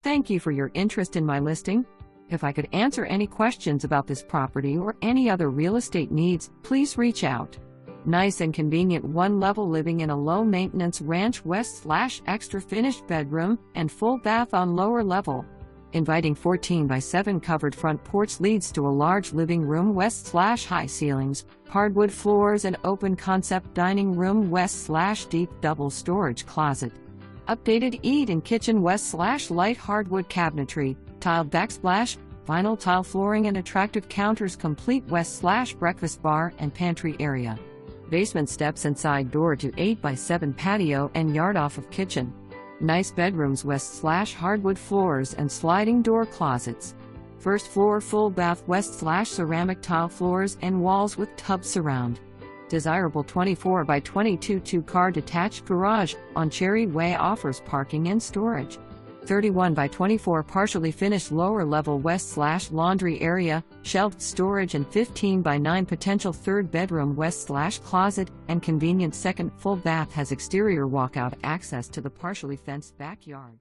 Thank you for your interest in my listing. If I could answer any questions about this property or any other real estate needs, please reach out. Nice and convenient one-level living in a low-maintenance ranch west/extra finished bedroom and full bath on lower level. Inviting 14x7 covered front porch leads to a large living room west/high ceilings, hardwood floors and open concept dining room west/deep double storage closet. Updated eat-in kitchen west/light hardwood cabinetry, tiled backsplash, vinyl tile flooring and attractive counters complete west/breakfast bar and pantry area. Basement steps and side door to 8x7 patio and yard off of kitchen. Nice bedrooms west/hardwood floors and sliding door closets. First floor full bath west/ceramic tile floors and walls with tub surround. Desirable 24x22 two-car detached garage on Cherry Way offers parking and storage. 31x24 partially finished lower-level west/laundry area, shelved storage and 15x9 potential third-bedroom west/closet and convenient second full bath has exterior walkout access to the partially fenced backyard.